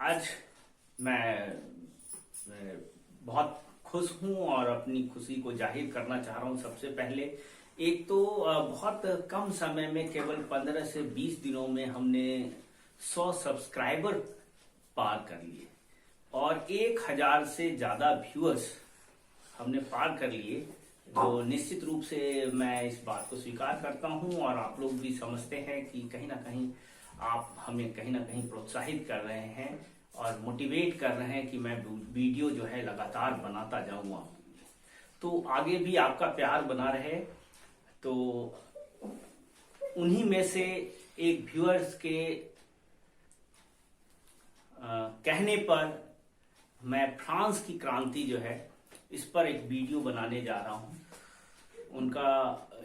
आज मैं बहुत खुश हूं और अपनी खुशी को जाहिर करना चाह रहा हूं। सबसे पहले एक तो बहुत कम समय में केवल 15 से 20 दिनों में हमने 100 सब्सक्राइबर पार कर लिए और 1000 से ज्यादा व्यूअर्स हमने पार कर लिए। तो निश्चित रूप से मैं इस बात को स्वीकार करता हूं और आप लोग भी समझते हैं कि कहीं ना कहीं आप हमें कहीं ना कहीं प्रोत्साहित कर रहे हैं और मोटिवेट कर रहे हैं कि मैं वीडियो जो है लगातार बनाता जाऊंगा। तो आगे भी आपका प्यार बना रहे। तो उन्हीं में से एक व्यूअर्स के कहने पर मैं फ्रांस की क्रांति जो है इस पर एक वीडियो बनाने जा रहा हूं। उनका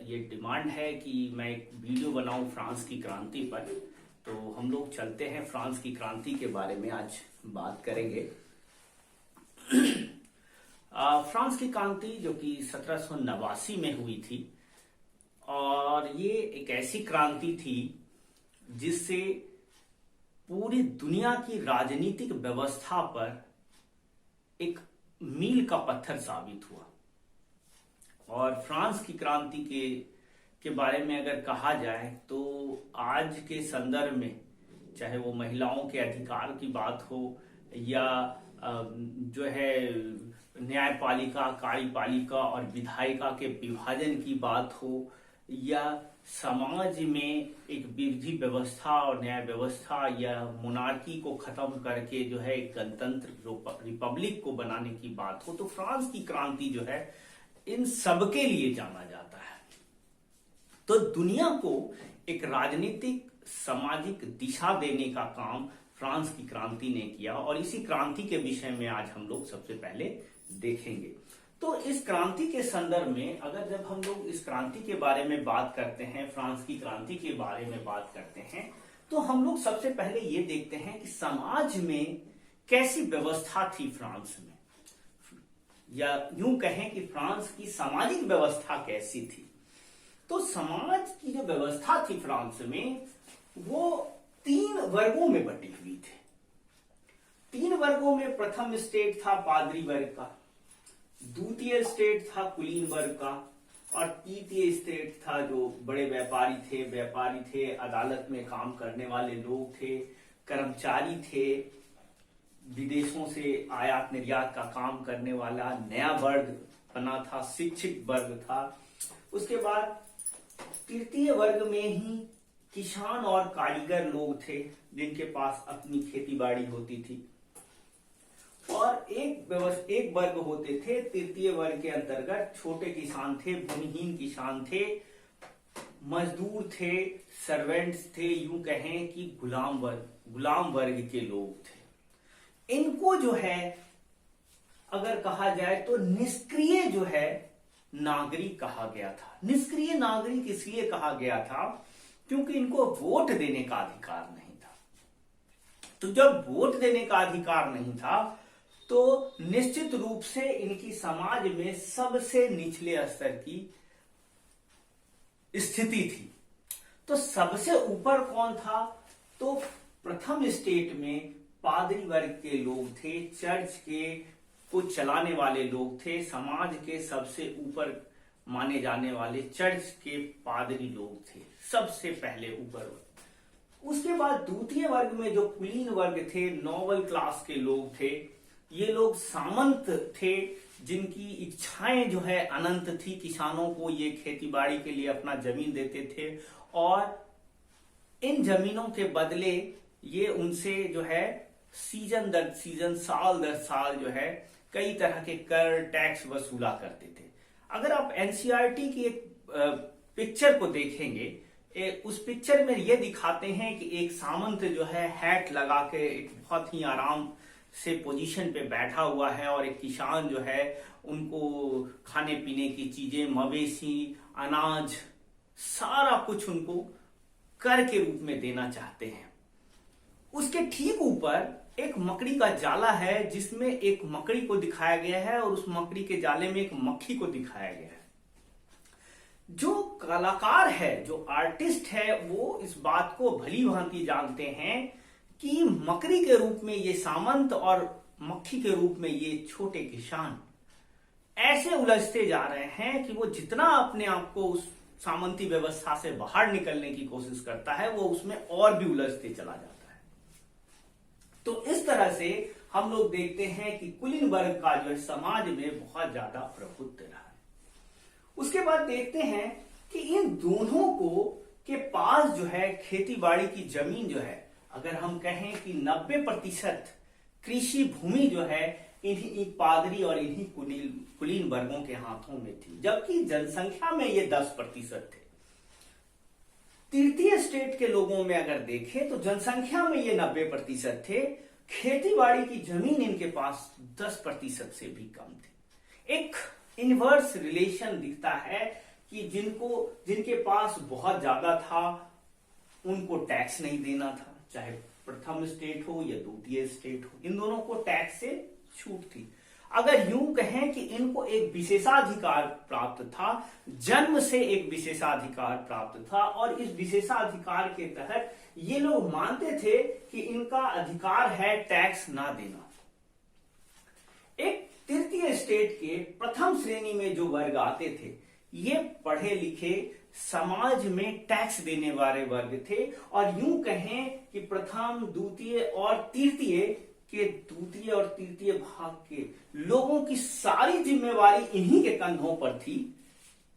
ये डिमांड है कि मैं एक वीडियो बनाऊं फ्रांस की क्रांति पर। तो हम लोग चलते हैं, फ्रांस की क्रांति के बारे में आज बात करेंगे। फ्रांस की क्रांति जो कि 1789 में हुई थी और ये एक ऐसी क्रांति थी जिससे पूरी दुनिया की राजनीतिक व्यवस्था पर एक मील का पत्थर साबित हुआ। और फ्रांस की क्रांति के बारे में अगर कहा जाए तो आज के संदर्भ में चाहे वो महिलाओं के अधिकार की बात हो या जो है न्यायपालिका, कार्यपालिका और विधायिका के विभाजन की बात हो या समाज में एक विधि व्यवस्था और न्याय व्यवस्था या मोनार्की को खत्म करके जो है एक गणतंत्र रिपब्लिक को बनाने की बात हो, तो फ्रांस की क्रांति जो है इन सबके लिए जाना जाता है। तो दुनिया को एक राजनीतिक सामाजिक दिशा देने का काम फ्रांस की क्रांति ने किया और इसी क्रांति के विषय में आज हम लोग सबसे पहले देखेंगे। तो इस क्रांति के संदर्भ में अगर जब हम लोग इस क्रांति के बारे में बात करते हैं, फ्रांस की क्रांति के बारे में बात करते हैं, तो हम लोग सबसे पहले ये देखते हैं कि समाज में कैसी व्यवस्था थी फ्रांस में, या यूं कहें कि फ्रांस की सामाजिक व्यवस्था कैसी थी। तो समाज की जो व्यवस्था थी फ्रांस में वो 3 वर्गों में बटी हुई थी। 3 वर्गों में प्रथम स्टेट था पादरी वर्ग का, द्वितीय स्टेट था कुलीन वर्ग का और तृतीय स्टेट था जो बड़े व्यापारी थे, अदालत में काम करने वाले लोग थे, कर्मचारी थे, विदेशों से आयात निर्यात का काम करने वाला नया वर्ग बना था, शिक्षित वर्ग था। उसके बाद तृतीय वर्ग में ही किसान और कारीगर लोग थे जिनके पास अपनी खेती बाड़ी होती थी और एक वर्ग होते थे तृतीय वर्ग के अंतर्गत छोटे किसान थे, भूमिहीन किसान थे, मजदूर थे, सर्वेंट्स थे, यूं कहें कि गुलाम वर्ग के लोग थे। इनको जो है अगर कहा जाए तो निष्क्रिय जो है नागरिक कहा गया था। निष्क्रिय नागरिक इसलिए कहा गया था क्योंकि इनको वोट देने का अधिकार नहीं था। तो जब वोट देने का अधिकार नहीं था तो निश्चित रूप से इनकी समाज में सबसे निचले स्तर की स्थिति थी। तो सबसे ऊपर कौन था? तो प्रथम स्टेट में पादरी वर्ग के लोग थे, चर्च के को चलाने वाले लोग थे, समाज के सबसे ऊपर माने जाने वाले चर्च के पादरी लोग थे, सबसे पहले ऊपर। उसके बाद द्वितीय वर्ग में जो कुलीन वर्ग थे, नोबल क्लास के लोग थे, ये लोग सामंत थे जिनकी इच्छाएं जो है अनंत थी। किसानों को ये खेतीबाड़ी के लिए अपना जमीन देते थे और इन जमीनों के बदले ये उनसे जो है सीजन दर सीजन, साल दर साल जो है कई तरह के कर टैक्स वसूला करते थे। अगर आप एनसीईआरटी की एक पिक्चर को देखेंगे, उस पिक्चर में ये दिखाते हैं कि एक सामंत जो है हैट लगा के एक बहुत ही आराम से पोजीशन पे बैठा हुआ है और एक किसान जो है उनको खाने पीने की चीजें, मवेशी, अनाज, सारा कुछ उनको कर के रूप में देना चाहते हैं। उसके ठीक ऊपर एक मकड़ी का जाला है जिसमें एक मकड़ी को दिखाया गया है और उस मकड़ी के जाले में एक मक्खी को दिखाया गया है। जो कलाकार है, जो आर्टिस्ट है, वो इस बात को भली भांति जानते हैं कि मकड़ी के रूप में ये सामंत और मक्खी के रूप में ये छोटे किसान ऐसे उलझते जा रहे हैं कि वो जितना अपने आप को उस सामंती व्यवस्था से बाहर निकलने की कोशिश करता है, वो उसमें और भी उलझते चला जाता है। तो इस तरह से हम लोग देखते हैं कि कुलीन वर्ग का जो है समाज में बहुत ज्यादा प्रभुत्व रहा है। उसके बाद देखते हैं कि इन दोनों को के पास जो है खेती बाड़ी की जमीन जो है, अगर हम कहें कि 90% कृषि भूमि जो है इन्हीं पादरी और इन्हीं कुलीन वर्गों के हाथों में थी, जबकि जनसंख्या में ये 10% थे। तृतीय स्टेट के लोगों में अगर देखें तो जनसंख्या में ये 90% थे, खेती बाड़ी की जमीन इनके पास 10% से भी कम थी। एक इनवर्स रिलेशन दिखता है कि जिनके पास बहुत ज्यादा था उनको टैक्स नहीं देना था, चाहे प्रथम स्टेट हो या द्वितीय स्टेट हो, इन दोनों को टैक्स से छूट थी। अगर यूं कहें कि इनको एक विशेषाधिकार प्राप्त था, जन्म से एक विशेषाधिकार प्राप्त था, और इस विशेषाधिकार के तहत ये लोग मानते थे कि इनका अधिकार है टैक्स ना देना। एक तृतीय स्टेट के प्रथम श्रेणी में जो वर्ग आते थे, ये पढ़े लिखे समाज में टैक्स देने वाले वर्ग थे, और यूं कहें कि प्रथम, द्वितीय और तृतीय भाग के लोगों की सारी जिम्मेवारी इन्हीं के कंधों पर थी,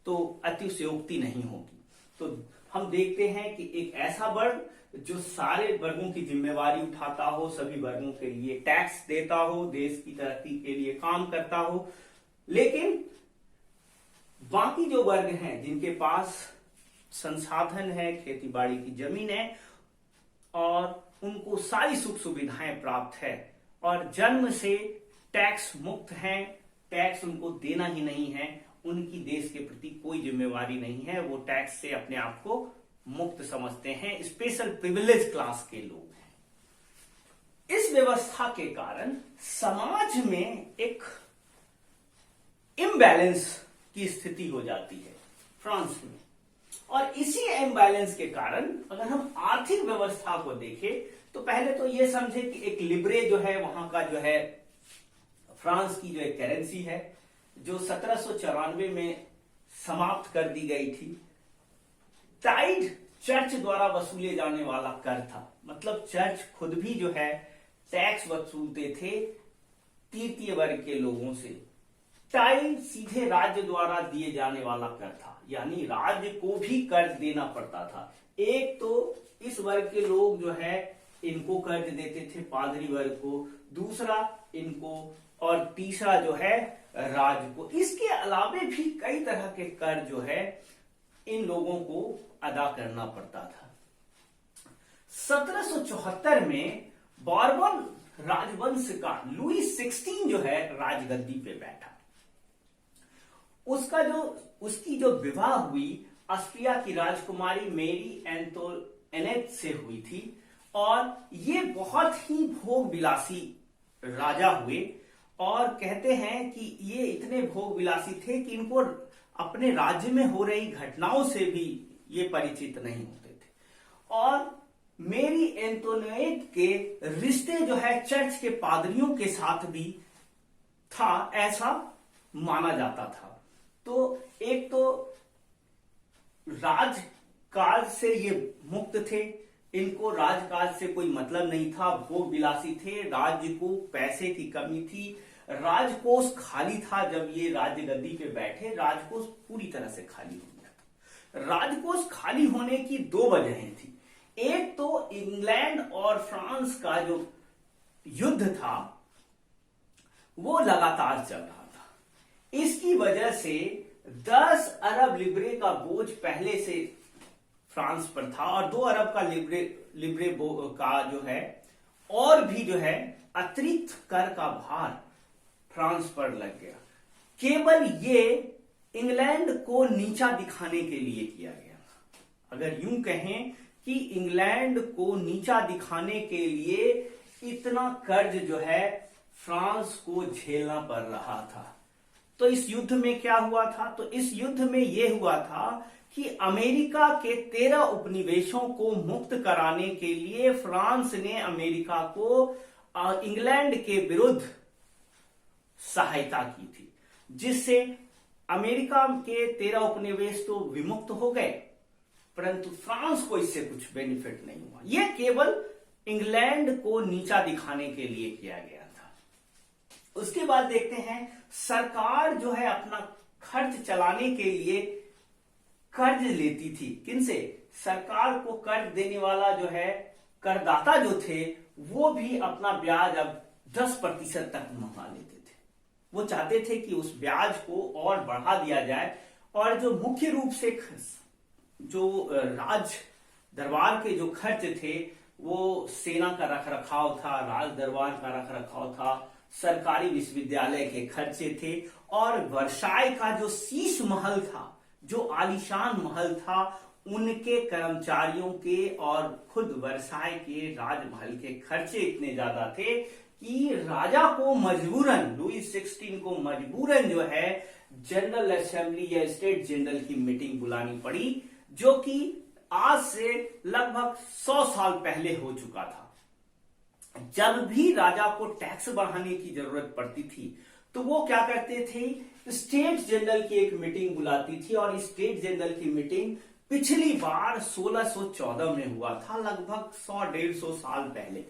तो अतिशयोक्ति नहीं होगी। तो हम देखते हैं कि एक ऐसा वर्ग जो सारे वर्गों की जिम्मेवारी उठाता हो, सभी वर्गों के लिए टैक्स देता हो, देश की तरक्की के लिए काम करता हो, लेकिन बाकी जो वर्ग हैं जिनके पास संसाधन है, खेती बाड़ी की जमीन है और उनको सारी सुख सुविधाएं प्राप्त है और जन्म से टैक्स मुक्त हैं, टैक्स उनको देना ही नहीं है, उनकी देश के प्रति कोई जिम्मेवारी नहीं है, वो टैक्स से अपने आप को मुक्त समझते हैं, स्पेशल प्रिविलेज क्लास के लोग हैं। इस व्यवस्था के कारण समाज में एक इम्बैलेंस की स्थिति हो जाती है फ्रांस में, और इसी इम्बैलेंस के कारण अगर हम आर्थिक व्यवस्था को देखें तो पहले तो ये समझे कि एक लिब्रे जो है वहां का जो है फ्रांस की जो एक करेंसी है जो 1794 में समाप्त कर दी गई थी। टाइड चर्च द्वारा वसूले जाने वाला कर था, मतलब चर्च खुद भी जो है टैक्स वसूलते थे तृतीय वर्ग के लोगों से। टाइड सीधे राज्य द्वारा दिए जाने वाला कर था, यानी राज्य को भी कर्ज देना पड़ता था। एक तो इस वर्ग के लोग जो है इनको कर्ज देते थे, पादरी वर्ग को, दूसरा इनको, और तीसरा जो है राज्य को। इसके अलावे भी कई तरह के कर जो है इन लोगों को अदा करना पड़ता था। 1774 में बॉर्बन राजवंश का लुई 16 जो है राजगद्दी पे बैठा। उसकी जो विवाह हुई ऑस्ट्रिया की राजकुमारी मेरी एंटोनेट से हुई थी, और ये बहुत ही भोग विलासी राजा हुए, और कहते हैं कि ये इतने भोग विलासी थे कि इनको अपने राज्य में हो रही घटनाओं से भी ये परिचित नहीं होते थे। और मेरी एंटोनेट के रिश्ते जो है चर्च के पादरियों के साथ भी था, ऐसा माना जाता था। तो एक तो राजकाज से ये मुक्त थे, इनको राजकाज से कोई मतलब नहीं था, भोग विलासी थे, राज्य को पैसे की कमी थी, राजकोष खाली था। जब ये राज्य गद्दी पे बैठे राजकोष पूरी तरह से खाली हो गया था। राजकोष खाली होने की दो वजहें थी। एक तो इंग्लैंड और फ्रांस का जो युद्ध था वो लगातार चल रहा था, इसकी वजह से 10 अरब लिब्रे का बोझ पहले से फ्रांस पर था, और 2 अरब का लिब्रे का जो है और भी जो है अतिरिक्त कर का भार फ्रांस पर लग गया। केवल ये इंग्लैंड को नीचा दिखाने के लिए किया गया। अगर यूं कहें कि इंग्लैंड को नीचा दिखाने के लिए इतना कर्ज जो है फ्रांस को झेलना पड़ रहा था। तो इस युद्ध में क्या हुआ था? तो इस युद्ध में यह हुआ था कि अमेरिका के 13 उपनिवेशों को मुक्त कराने के लिए फ्रांस ने अमेरिका को इंग्लैंड के विरुद्ध सहायता की थी, जिससे अमेरिका के 13 उपनिवेश तो विमुक्त हो गए, परंतु फ्रांस को इससे कुछ बेनिफिट नहीं हुआ। यह केवल इंग्लैंड को नीचा दिखाने के लिए किया गया था। उसके बाद देखते हैं, सरकार जो है अपना खर्च चलाने के लिए कर्ज लेती थी। किनसे? सरकार को कर्ज देने वाला जो है करदाता जो थे वो भी अपना ब्याज अब 10% तक मंगा लेते थे। वो चाहते थे कि उस ब्याज को और बढ़ा दिया जाए, और जो मुख्य रूप से जो राज दरबार के जो खर्च थे वो सेना का रखरखाव था, राज दरबार का रखरखाव था, सरकारी विश्वविद्यालय के खर्चे थे, और वर्साय का जो शीश महल था, जो आलीशान महल था, उनके कर्मचारियों के और खुद वर्साय के राजमहल के खर्चे इतने ज्यादा थे कि राजा को मजबूरन, लुई 16 को मजबूरन जो है जनरल असेंबली या स्टेट जनरल की मीटिंग बुलानी पड़ी, जो कि आज से लगभग 100 साल पहले हो चुका था। जब भी राजा को टैक्स बढ़ाने की जरूरत पड़ती थी तो वो क्या करते थे, स्टेट जनरल की एक मीटिंग बुलाती थी, और स्टेट जनरल की मीटिंग पिछली बार 1614 में हुआ था, लगभग 100-150 साल पहले,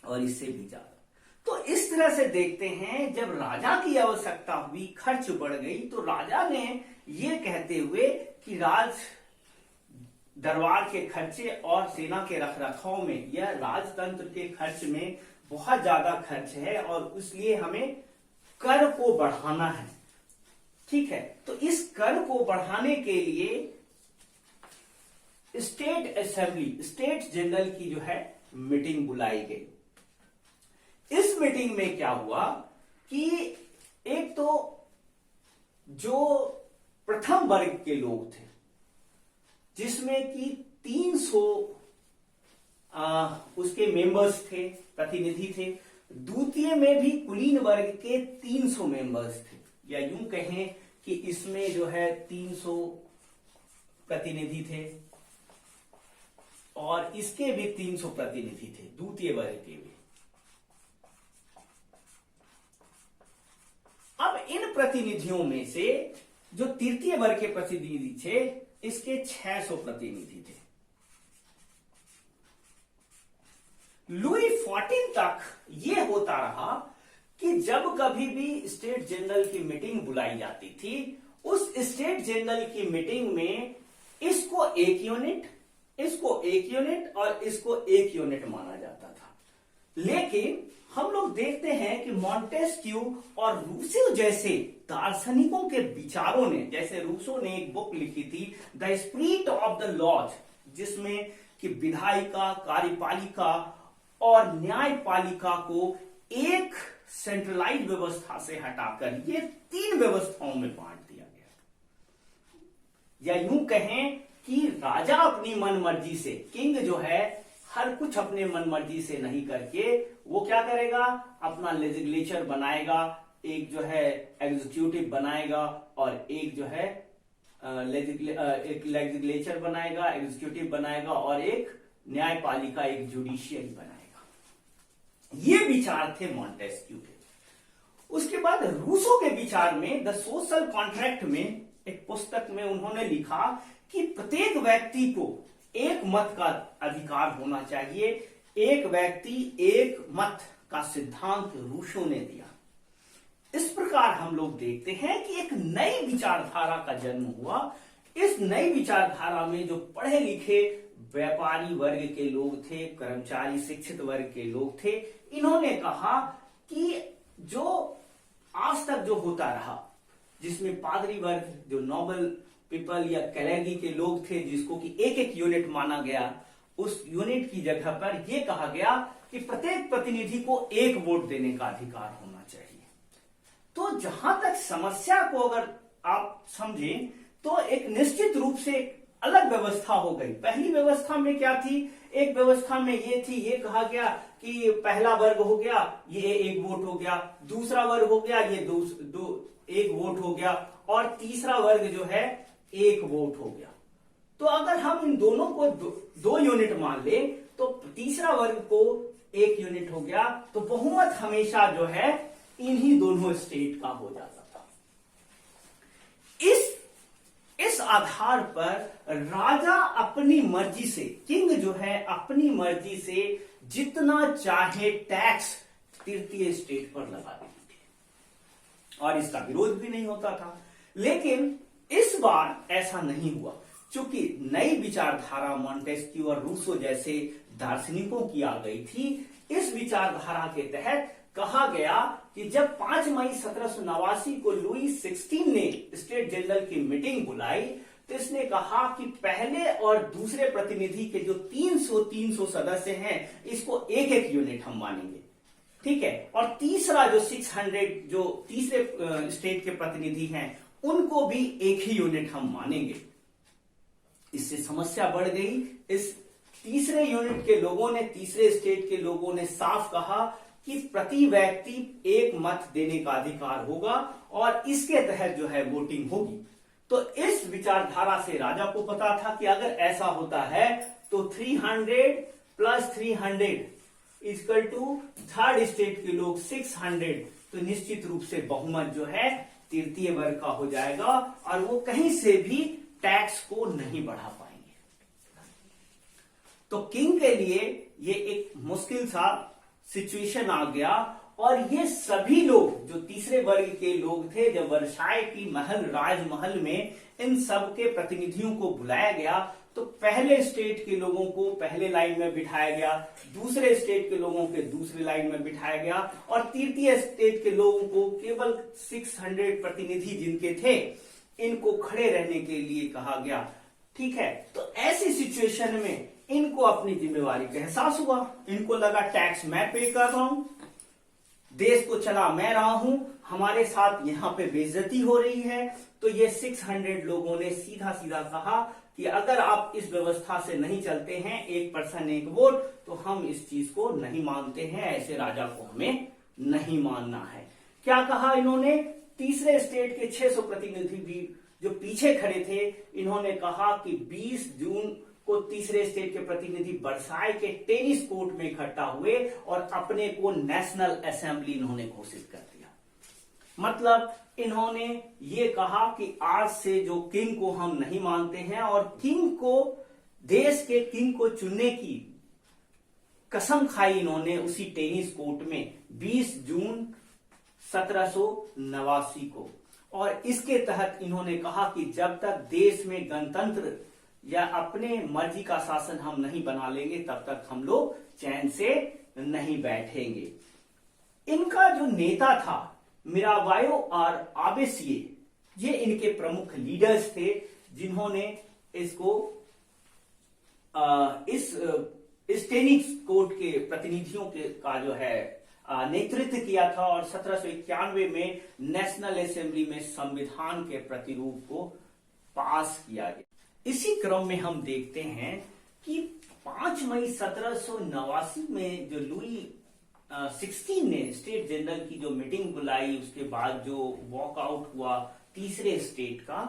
और इससे भी ज्यादा। तो इस तरह से देखते हैं, जब राजा की आवश्यकता हुई, खर्च बढ़ गई, तो राजा ने ये कहते हुए कि राज दरबार के खर्चे और सेना के रखरखाव में, यह राजतंत्र के खर्च में बहुत ज्यादा खर्च है, और इसलिए हमें कर को बढ़ाना है। ठीक है, तो इस कर को बढ़ाने के लिए स्टेट असेंबली, स्टेट जनरल की जो है मीटिंग बुलाई गई। इस मीटिंग में क्या हुआ कि एक तो जो प्रथम वर्ग के लोग थे, जिसमें कि 300 उसके मेंबर्स थे, प्रतिनिधि थे, द्वितीय में भी कुलीन वर्ग के 300 मेंबर्स थे, या यूं कहें कि इसमें जो है 300 प्रतिनिधि थे, और इसके भी 300 प्रतिनिधि थे, द्वितीय वर्ग के भी। अब इन प्रतिनिधियों में से जो तृतीय वर्ग के प्रतिनिधि थे, इसके 600 प्रतिनिधि थे। लुई 14 तक यह होता रहा कि जब कभी भी स्टेट जनरल की मीटिंग बुलाई जाती थी, उस स्टेट जनरल की मीटिंग में इसको एक यूनिट, इसको एक यूनिट और इसको एक यूनिट माना जाता था। लेकिन हम लोग देखते हैं कि मॉन्टेस्क्यू और रूसो जैसे दार्शनिकों के विचारों ने, जैसे रूसो ने एक बुक लिखी थी the spirit of the laws, जिसमें कि विधायिका, कार्यपालिका और न्यायपालिका को एक सेंट्रलाइज व्यवस्था से हटाकर ये 3 व्यवस्थाओं में बांट दिया गया, या यूं कहें कि राजा अपनी मनमर्जी से, किंग जो है हर कुछ अपने मनमर्जी से नहीं करके वो क्या करेगा, अपना लेजिस्लेचर बनाएगा, एक जो है एग्जीक्यूटिव बनाएगा, और एक जो है एक लेजिस्लेचर बनाएगा, एग्जीक्यूटिव बनाएगा, और एक न्यायपालिका, एक जुडिशियरी बनाएगा। ये विचार थे मॉन्टेस्क्यू के। उसके बाद रूसो के विचार में द सोशल कॉन्ट्रैक्ट में, एक पुस्तक में उन्होंने लिखा कि प्रत्येक व्यक्ति को एक मत का अधिकार होना चाहिए, एक व्यक्ति एक मत का सिद्धांत रूसो ने दिया। इस प्रकार हम लोग देखते हैं कि एक नई विचारधारा का जन्म हुआ। इस नई विचारधारा में जो पढ़े लिखे व्यापारी वर्ग के लोग थे, कर्मचारी शिक्षित वर्ग के लोग थे, इन्होंने कहा कि जो आज तक जो होता रहा, जिसमें पादरी वर्ग, जो नोबल पीपल या कैलेगी के लोग थे, जिसको कि एक एक यूनिट माना गया, उस यूनिट की जगह पर यह कहा गया कि प्रत्येक प्रतिनिधि को एक वोट देने का अधिकार होना चाहिए। तो जहां तक समस्या को अगर आप समझें तो एक निश्चित रूप से अलग व्यवस्था हो गई। पहली व्यवस्था में क्या थी, एक व्यवस्था में ये थी, ये कहा गया कि पहला वर्ग हो गया, ये एक वोट हो गया, दूसरा वर्ग हो गया, ये एक वोट हो गया, और तीसरा वर्ग जो है 1 वोट हो गया। तो अगर हम इन दोनों को 2 यूनिट मान ले तो तीसरा वर्ग को 1 यूनिट हो गया, तो बहुमत हमेशा जो है इन्हीं दोनों स्टेट का हो जाता था। इस आधार पर राजा अपनी मर्जी से, किंग जो है अपनी मर्जी से जितना चाहे टैक्स तृतीय स्टेट पर लगा देते थे और इसका विरोध भी नहीं होता था। लेकिन इस बार ऐसा नहीं हुआ, क्योंकि नई विचारधारा मॉन्टेस्क्यू और रूसो जैसे दार्शनिकों की आ गई थी। इस विचारधारा के तहत कहा गया कि जब 5 मई 1789 को लुई 16 ने स्टेट जनरल की मीटिंग बुलाई, तो इसने कहा कि पहले और दूसरे प्रतिनिधि के जो 300 सदस्य हैं, इसको 1 यूनिट हम मानेंगे, ठीक है। और तीसरा जो 600 जो तीसरे स्टेट के प्रतिनिधि हैं, उनको भी 1 ही यूनिट हम मानेंगे। इससे समस्या बढ़ गई। इस तीसरे यूनिट के लोगों ने, तीसरे स्टेट के लोगों ने साफ कहा कि प्रति व्यक्ति 1 मत देने का अधिकार होगा और इसके तहत जो है वोटिंग होगी। तो इस विचारधारा से राजा को पता था कि अगर ऐसा होता है तो 300 + 300 इक्वल टू थर्ड स्टेट के लोग 600, तो निश्चित रूप से बहुमत जो है तृतीय वर्ग का हो जाएगा और वो कहीं से भी टैक्स को नहीं बढ़ा पाएंगे। तो किंग के लिए ये एक मुश्किल सा सिचुएशन आ गया और ये सभी लोग जो तीसरे वर्ग के लोग थे, जब वर्साय की राजमहल में इन सब के प्रतिनिधियों को बुलाया गया, तो पहले स्टेट के लोगों को पहले लाइन में बिठाया गया, दूसरे स्टेट के लोगों के दूसरे लाइन में बिठाया गया और तृतीय स्टेट के लोगों को केवल 600 प्रतिनिधि जिनके थे, इनको खड़े रहने के लिए कहा गया, ठीक है। तो ऐसी सिचुएशन में इनको अपनी जिम्मेवारी का एहसास हुआ। इनको लगा टैक्स मैं पे कर रहा हूं, देश को चला मैं रहा हूं, हमारे साथ यहां पे बेइज्जती हो रही है। तो ये 600 लोगों ने सीधा सीधा कहा कि अगर आप इस व्यवस्था से नहीं चलते हैं, 1 पर्सन 1 वोट, तो हम इस चीज को नहीं मानते हैं, ऐसे राजा को हमें नहीं मानना है। क्या कहा इन्होंने? तीसरे स्टेट के 600 प्रतिनिधि भी जो पीछे खड़े थे, इन्होंने कहा कि 20 जून को तीसरे स्टेट के प्रतिनिधि वर्साय के टेनिस कोर्ट में इकट्ठा हुए और अपने को नेशनल असेंबली इन्होंने घोषित कर दिया। मतलब इन्होंने ये कहा कि आज से जो किंग को हम नहीं मानते हैं और किंग को, देश के किंग को चुनने की कसम खाई इन्होंने उसी टेनिस कोर्ट में 20 जून 1789 को। और इसके तहत इन्होंने कहा कि जब तक देश में गणतंत्र या अपने मर्जी का शासन हम नहीं बना लेंगे, तब तक हम लोग चैन से नहीं बैठेंगे। इनका जो नेता था मिराबायो और आबेसिये, ये इनके प्रमुख लीडर्स थे जिन्होंने इसको इस टेनिस कोर्ट के प्रतिनिधियों का जो है नेतृत्व किया था और 1791 में नेशनल असेंबली में संविधान के प्रतिरूप को पास किया गया। इसी क्रम में हम देखते हैं कि 5 मई 1789 में जो लुई 16 ने स्टेट जनरल की जो मीटिंग बुलाई, उसके बाद जो वॉकआउट हुआ तीसरे स्टेट का,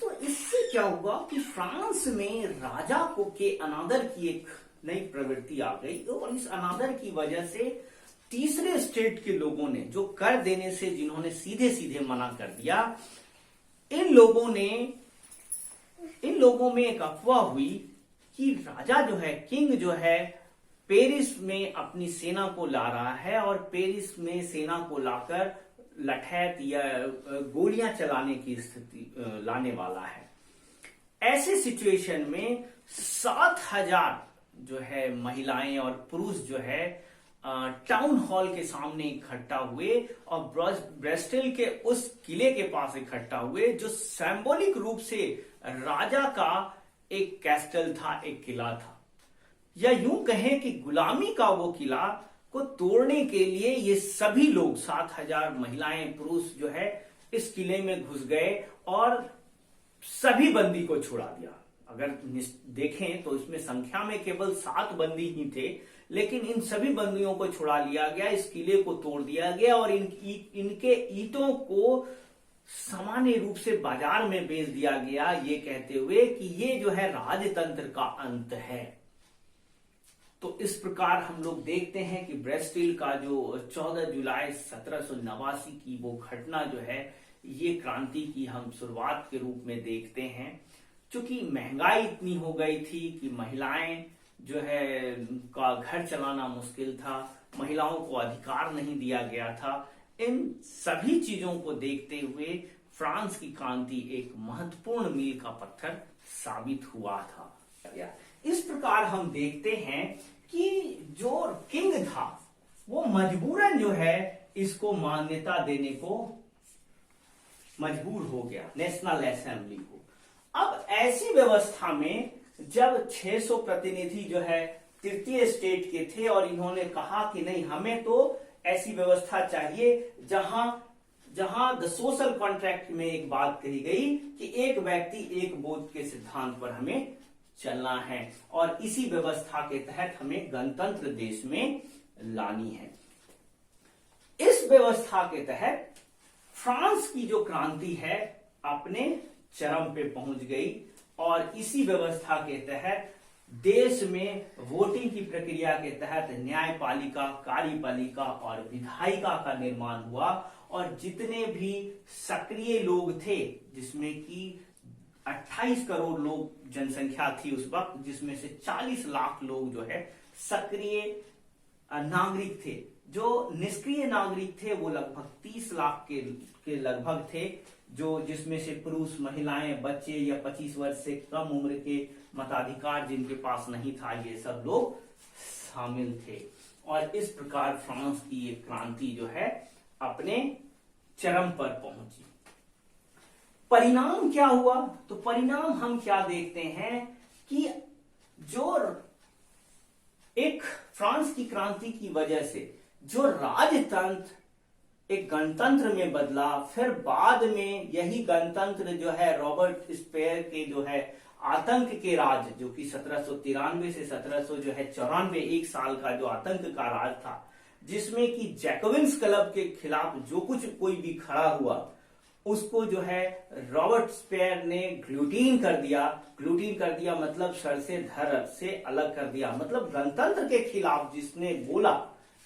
तो इससे क्या हुआ कि फ्रांस में राजा को के अनादर की एक नई प्रवृत्ति आ गई और इस अनादर की वजह से तीसरे स्टेट के लोगों ने जो कर देने से जिन्होंने सीधे सीधे मना कर दिया, इन लोगों में एक अफवाह हुई कि राजा जो है, किंग जो है, पेरिस में अपनी सेना को ला रहा है और पेरिस में सेना को लाकर लठैत या गोलियां चलाने की स्थिति लाने वाला है। ऐसे सिचुएशन में 7000 जो है महिलाएं और पुरुष जो है टाउन हॉल के सामने इकट्ठा हुए और ब्रेस्टल के उस किले के पास इकट्ठा हुए जो सिंबॉलिक रूप से राजा का एक कैस्टल था, एक किला था, या यूं कहें कि गुलामी का वो किला को तोड़ने के लिए ये सभी लोग 7000 महिलाएं पुरुष जो है इस किले में घुस गए और सभी बंदी को छुड़ा दिया। अगर देखें तो इसमें संख्या में केवल 7 बंदी ही थे, लेकिन इन सभी बंदियों को छुड़ा लिया गया, इस किले को तोड़ दिया गया और इनके ईंटों को सामान्य रूप से बाजार में बेच दिया गया, ये कहते हुए कि ये जो है राजतंत्र का अंत है। तो इस प्रकार हम लोग देखते हैं कि ब्रेस्टिल का जो 14 जुलाई 1789 की वो घटना जो है, ये क्रांति की हम शुरुआत के रूप में देखते हैं। क्योंकि महंगाई इतनी हो गई थी कि महिलाएं जो है का घर चलाना मुश्किल था, महिलाओं को अधिकार नहीं दिया गया था। इन सभी चीजों को देखते हुए फ्रांस की क्रांति एक महत्वपूर्ण मील का पत्थर साबित हुआ था। इस प्रकार हम देखते हैं कि जो किंग था वो मजबूरन जो है इसको मान्यता देने को मजबूर हो गया, नेशनल असेंबली को। अब ऐसी व्यवस्था में जब 600 प्रतिनिधि जो है तृतीय स्टेट के थे और इन्होंने कहा कि नहीं, हमें तो ऐसी व्यवस्था चाहिए जहां द सोशल कॉन्ट्रैक्ट में एक बात कही गई कि एक व्यक्ति एक वोट के सिद्धांत पर हमें चलना है और इसी व्यवस्था के तहत हमें गणतंत्र देश में लानी है। इस व्यवस्था के तहत फ्रांस की जो क्रांति है अपने चरम पे पहुंच गई और इसी व्यवस्था के तहत देश में वोटिंग की प्रक्रिया के तहत न्यायपालिका, कार्यपालिका और विधायिका का निर्माण हुआ और जितने भी सक्रिय लोग थे, जिसमें कि 28 करोड़ लोग जनसंख्या थी उस वक्त, जिसमें से 40 लाख लोग जो है सक्रिय नागरिक थे। जो निष्क्रिय नागरिक थे वो लगभग 30 लाख के लगभग थे, जो जिसमें से पुरुष, महिलाएं, बच्चे या 25 वर्ष से कम उम्र के मताधिकार जिनके पास नहीं था, ये सब लोग शामिल थे। और इस प्रकार फ्रांस की ये क्रांति जो है अपने चरम पर पहुंची। परिणाम क्या हुआ? तो परिणाम हम क्या देखते हैं कि जो एक फ्रांस की क्रांति की वजह से जो राजतंत्र एक गणतंत्र में बदला, फिर बाद में यही गणतंत्र जो है रॉबर्ट स्पेयर के जो है आतंक के राज, जो कि 1793 से 1794 एक साल का जो आतंक का राज था, जिसमें कि जैकोबिन्स क्लब के खिलाफ जो कुछ कोई भी खड़ा हुआ उसको जो है रॉबर्ट स्पेयर ने गिलोटिन कर दिया मतलब सर से धड़ से अलग कर दिया। मतलब गणतंत्र के खिलाफ जिसने बोला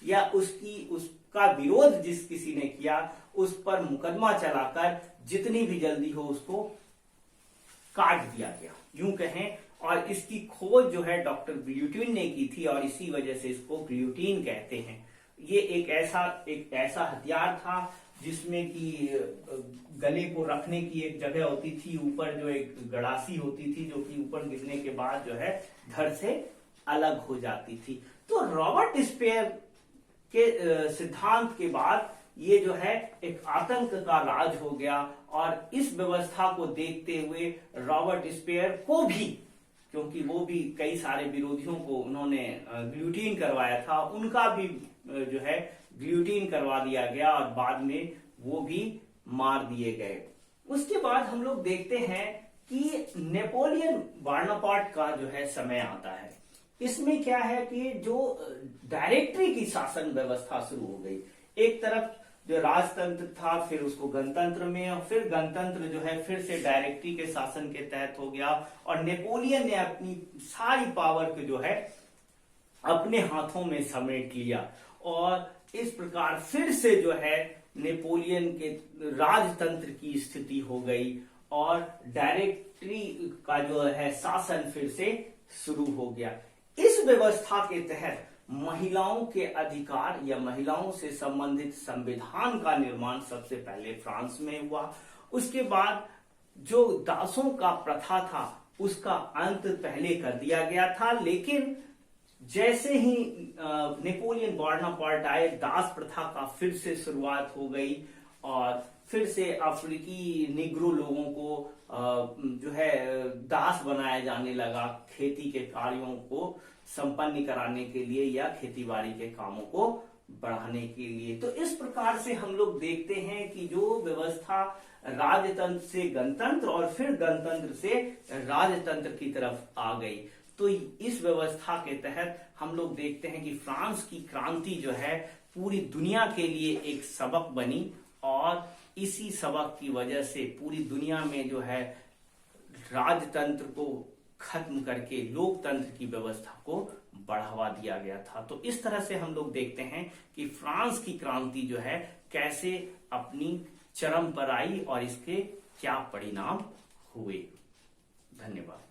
या उसका विरोध जिस किसी ने किया, उस पर मुकदमा चलाकर जितनी भी जल्दी हो उसको काट दिया गया, यूं कहें। और इसकी खोज जो है डॉक्टर गिलोटिन ने की थी और इसी वजह से इसको गिलोटिन कहते हैं। ये एक ऐसा हथियार था जिसमें कि गले को रखने की एक जगह होती थी, ऊपर जो एक गड़ासी होती थी जो कि ऊपर गिरने के बाद जो है धड़ से अलग हो जाती थी। तो रॉबर्ट स्पेयर के सिद्धांत के बाद ये जो है एक आतंक का राज हो गया और इस व्यवस्था को देखते हुए रॉबर्ट स्पेयर को भी, क्योंकि वो भी कई सारे विरोधियों को उन्होंने गिलोटिन करवाया था, उनका भी जो है गिलोटिन करवा दिया गया और बाद में वो भी मार दिए गए। उसके बाद हम लोग देखते हैं कि नेपोलियन बोनापार्ट का जो है समय आता है। इसमें क्या है कि जो डायरेक्टरी की शासन व्यवस्था शुरू हो गई। एक तरफ जो राजतंत्र था, फिर उसको गणतंत्र में, और फिर गणतंत्र जो है फिर से डायरेक्टरी के शासन के तहत हो गया और नेपोलियन ने अपनी सारी पावर को जो है अपने हाथों में समेट लिया और इस प्रकार फिर से जो है नेपोलियन के राजतंत्र की स्थिति हो गई और डायरेक्टरी का जो है शासन फिर से शुरू हो गया। इस व्यवस्था के तहत महिलाओं के अधिकार या महिलाओं से संबंधित संविधान का निर्माण सबसे पहले फ्रांस में हुआ। उसके बाद जो दासों का प्रथा था उसका अंत पहले कर दिया गया था, लेकिन जैसे ही नेपोलियन बोनापार्ट आए, दास प्रथा का फिर से शुरुआत हो गई और फिर से अफ्रीकी निग्रो लोगों को जो है दास बनाया जाने लगा खेती के कार्यों को संपन्न कराने के लिए या खेतीबाड़ी के कामों को बढ़ाने के लिए। तो इस प्रकार से हम लोग देखते हैं कि जो व्यवस्था राजतंत्र से गणतंत्र और फिर गणतंत्र से राजतंत्र की तरफ आ गई, तो इस व्यवस्था के तहत हम लोग देखते हैं कि फ्रांस की क्रांति जो है पूरी दुनिया के लिए एक सबक बनी और इसी सबक की वजह से पूरी दुनिया में जो है राजतंत्र को खत्म करके लोकतंत्र की व्यवस्था को बढ़ावा दिया गया था। तो इस तरह से हम लोग देखते हैं कि फ्रांस की क्रांति जो है कैसे अपनी चरम पर आई और इसके क्या परिणाम हुए। धन्यवाद।